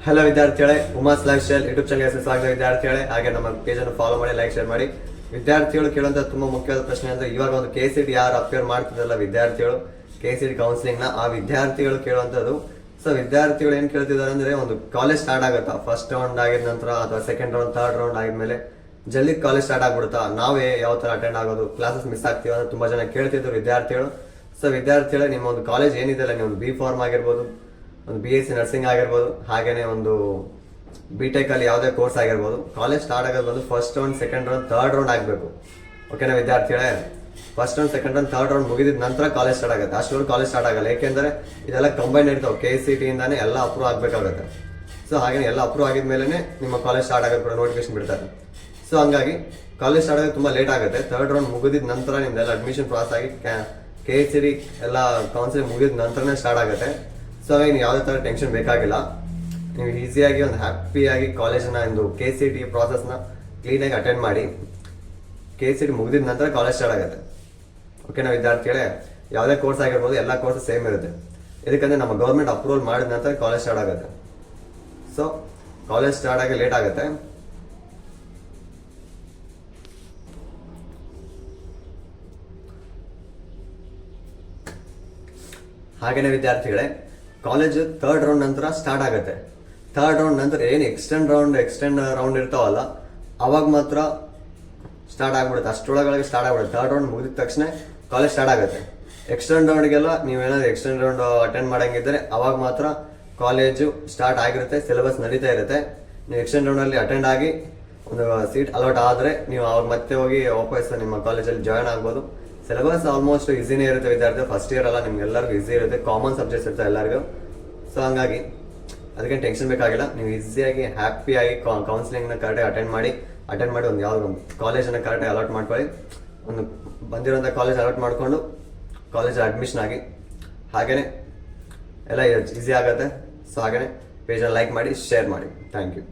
Hello ವಿದ್ಯಾರ್ಥಿಗಳೇ, Uma's life style YouTube ಚಾನಲ್ಗೆ ಸ್ವಾಗತ ವಿದ್ಯಾರ್ಥಿಗಳೇ. ಹಾಗೆ ನಮ್ಮ ಪೇಜನ್ನು ಫಾಲೋ ಮಾಡಿ, ಲೈಕ್, ಶೇರ್ ಮಾಡಿ. ವಿದ್ಯಾರ್ಥಿಗಳು ಕೇಳುವಂತ ತುಂಬಾ ಮುಖ್ಯವಾದ ಪ್ರಶ್ನೆ ಅಂದ್ರೆ, ಇವಾಗ ಒಂದು KCET ಯಾರು ಅಪಿಯರ್ ಮಾಡ್ತಿದ್ರಲ್ಲ ವಿದ್ಯಾರ್ಥಿಗಳು, KCET ಕೌನ್ಸಿಲಿಂಗ್ ನ, ಆ ವಿದ್ಯಾರ್ಥಿಗಳು ಕೇಳುವಂತದ್ದು. ಸೊ ವಿದ್ಯಾರ್ಥಿಗಳು ಏನ್ ಕೇಳ್ತಿದ್ದಾರೆ ಅಂದ್ರೆ, ಒಂದು ಕಾಲೇಜ್ ಸ್ಟಾರ್ಟ್ ಆಗುತ್ತಾ, ಫಸ್ಟ್ ರೌಂಡ್ ಆಗಿದ ನಂತರ ಅಥವಾ ಸೆಕೆಂಡ್ ರೌಂಡ್, ಥರ್ಡ್ ರೌಂಡ್ ಆಗಿದ್ಮೇಲೆ ಜಲ್ದಿ ಕಾಲೇಜ್ ಸ್ಟಾರ್ಟ್ ಆಗ್ಬಿಡುತ್ತಾ, ನಾವೇ ಯಾವ ತರ ಅಟೆಂಡ್ ಆಗೋದು, ಕ್ಲಾಸಸ್ ಮಿಸ್ ಆಗ್ತೀವಿ ಅಂತ ತುಂಬಾ ಜನ ಕೇಳ್ತಿದ್ರು ವಿದ್ಯಾರ್ಥಿಗಳು. ಸೊ ವಿದ್ಯಾರ್ಥಿಗಳೇ, ನಿಮ್ಮ ಒಂದು ಕಾಲೇಜ್ ಏನಿದೆ, ನೀವು ಒಂದು B.Pharm ಆಗಿರ್ಬೋದು, ಒಂದು BSc ನರ್ಸಿಂಗ್ ಆಗಿರ್ಬೋದು, ಹಾಗೇನೆ ಒಂದು B.Tech ಅಲ್ಲಿ ಯಾವುದೇ ಕೋರ್ಸ್ ಆಗಿರ್ಬೋದು, ಕಾಲೇಜ್ ಸ್ಟಾರ್ಟ್ ಆಗೋದು ಬಂದು first round, second round, third round ಆಗಬೇಕು. ಓಕೆನಾ ವಿದ್ಯಾರ್ಥಿಗಳೇ? First round, second round, third round ಮುಗಿದ ನಂತರ ಕಾಲೇಜ್ ಸ್ಟಾರ್ಟ್ ಆಗುತ್ತೆ. ಅಷ್ಟೊಂದು ಕಾಲೇಜ್ ಸ್ಟಾರ್ಟ್ ಆಗಲ್ಲ, ಏಕೆಂದರೆ ಇದೆಲ್ಲ ಕಂಬೈನ್ ಇರ್ತಾವೆ. KCET ಇಂದಾನೆ ಎಲ್ಲ ಅಪ್ರೂವ್ ಆಗಬೇಕಾಗುತ್ತೆ. ಸೊ ಹಾಗೆ ಎಲ್ಲ ಅಪ್ರೂವ್ ಆಗಿದ್ಮೇಲೆ ನಿಮ್ಮ ಕಾಲೇಜ್ ಸ್ಟಾರ್ಟ್ ಆಗೋದು ಕೂಡ ನೋಟಿಫಿಕೇಶನ್ ಬಿಡ್ತಾರೆ. ಸೊ ಹಂಗಾಗಿ ಕಾಲೇಜ್ ಸ್ಟಾರ್ಟ್ ಆಗೋದು ತುಂಬ ಲೇಟ್ ಆಗುತ್ತೆ. ಥರ್ಡ್ ರೌಂಡ್ ಮುಗಿದ ನಂತರ ನಿಮ್ದೆಲ್ಲ ಅಡ್ಮಿಷನ್ ಪ್ರಾಸೆಸ್ ಆಗಿ KCET ಎಲ್ಲ ಕೌನ್ಸಿಲಿಂಗ್ ಮುಗಿದ ನಂತರನೇ ಸ್ಟಾರ್ಟ್ ಆಗುತ್ತೆ. ಸೊ ಹಾಗಾಗಿ ನೀವು ಯಾವುದೇ ಥರ ಟೆನ್ಷನ್ ಬೇಕಾಗಿಲ್ಲ. ನೀವು ಈಸಿಯಾಗಿ ಒಂದು ಹ್ಯಾಪಿಯಾಗಿ ಕಾಲೇಜನ್ನ ಒಂದು KCET ಪ್ರಾಸೆಸ್ನ ಕ್ಲೀನಾಗಿ ಅಟೆಂಡ್ ಮಾಡಿ. KCET ಮುಗಿದ ನಂತರ ಕಾಲೇಜ್ ಸ್ಟಾರ್ಟ್ ಆಗುತ್ತೆ. ಓಕೆನಾ ವಿದ್ಯಾರ್ಥಿಗಳೇ? ಯಾವುದೇ ಕೋರ್ಸ್ ಆಗಿರ್ಬೋದು, ಎಲ್ಲ ಕೋರ್ಸ್ ಸೇಮ್ ಇರುತ್ತೆ. ಇದಕ್ಕಂದ್ರೆ ನಮ್ಮ ಗೌರ್ಮೆಂಟ್ ಅಪ್ರೂವಲ್ ಮಾಡಿದ ನಂತರ ಕಾಲೇಜ್ ಸ್ಟಾರ್ಟ್ ಆಗುತ್ತೆ. ಸೊ ಕಾಲೇಜ್ ಸ್ಟಾರ್ಟ್ ಆಗಿ ಲೇಟ್ ಆಗುತ್ತೆ. ಹಾಗೇನೆ ವಿದ್ಯಾರ್ಥಿಗಳೇ, ಕಾಲೇಜ್ ಥರ್ಡ್ ರೌಂಡ್ ನಂತರ ಸ್ಟಾರ್ಟ್ ಆಗುತ್ತೆ. ಥರ್ಡ್ ರೌಂಡ್ ನಂತರ ಏನು ಎಕ್ಸ್ಟೆಂಡ್ ರೌಂಡ್ ಇರ್ತಾವಲ್ಲ, ಅವಾಗ ಮಾತ್ರ ಸ್ಟಾರ್ಟ್ ಆಗ್ಬಿಡುತ್ತೆ. ಅಷ್ಟರೊಳಗೆ ಸ್ಟಾರ್ಟ್ ಆಗ್ಬಿಡುತ್ತೆ. ಥರ್ಡ್ ರೌಂಡ್ ಮುಗಿದ ತಕ್ಷಣ ಕಾಲೇಜ್ ಸ್ಟಾರ್ಟ್ ಆಗುತ್ತೆ. ಎಕ್ಸ್ಟೆಂಡ್ ರೌಂಡ್ಗೆಲ್ಲ ನೀವೇನಾದ್ರು ಎಕ್ಸ್ಟೆಂಡ್ ರೌಂಡ್ ಅಟೆಂಡ್ ಮಾಡಂಗಿದ್ರೆ ಅವಾಗ ಮಾತ್ರ ಕಾಲೇಜು ಸ್ಟಾರ್ಟ್ ಆಗಿರುತ್ತೆ, ಸಿಲೆಬಸ್ ನಡೀತಾ ಇರುತ್ತೆ. ನೀವು ಎಕ್ಸ್ಟೆಂಡ್ ರೌಂಡಲ್ಲಿ ಅಟೆಂಡ್ ಆಗಿ ಒಂದು ಸೀಟ್ ಅಲಾಟ್ ಆದರೆ ನೀವು ಅವಾಗ ಮತ್ತೆ ಹೋಗಿ ವಾಪಸ್ ನಿಮ್ಮ ಕಾಲೇಜಲ್ಲಿ ಜಾಯ್ನ್ ಆಗ್ಬೋದು. ಸಿಲೆಬಸ್ ಆಲ್ಮೋಸ್ಟ್ ಈಸಿನೇ ಇರುತ್ತೆ ವಿದ್ಯಾರ್ಥಿ. ಫಸ್ಟ್ ಇಯರ್ ಅಲ್ಲ, ನಿಮ್ಗೆಲ್ಲರಿಗೂ ಈಸಿ ಇರುತ್ತೆ. ಕಾಮನ್ ಸಬ್ಜೆಕ್ಟ್ಸ್ ಇರ್ತವೆ ಎಲ್ಲರಿಗೂ. ಸೊ ಹಂಗಾಗಿ ಅದಕ್ಕೆ ಟೆನ್ಷನ್ ಬೇಕಾಗಿಲ್ಲ. ನೀವು ಈಸಿಯಾಗಿ ಹ್ಯಾಪಿಯಾಗಿ ಕೌನ್ಸಿಲಿಂಗ್ನ ಕರೆಕ್ಟಾಗಿ ಅಟೆಂಡ್ ಮಾಡಿ ಒಂದು ಯಾವುದೋ ಒಂದು ಕಾಲೇಜನ್ನು ಕರೆಕ್ಟಾಗಿ ಅಲಾಟ್ ಮಾಡ್ಕೊಳ್ಳಿ. ಒಂದು ಬಂದಿರೋಂಥ ಕಾಲೇಜ್ ಅಲಾಟ್ ಮಾಡಿಕೊಂಡು ಕಾಲೇಜ್ ಅಡ್ಮಿಷನ್ ಆಗಿ, ಹಾಗೆಯೇ ಎಲ್ಲ ಈಸಿ ಆಗುತ್ತೆ. ಸೊ ಹಾಗೆಯೇ ಪೇಜನ್ನು ಲೈಕ್ ಮಾಡಿ, ಶೇರ್ ಮಾಡಿ. Thank you.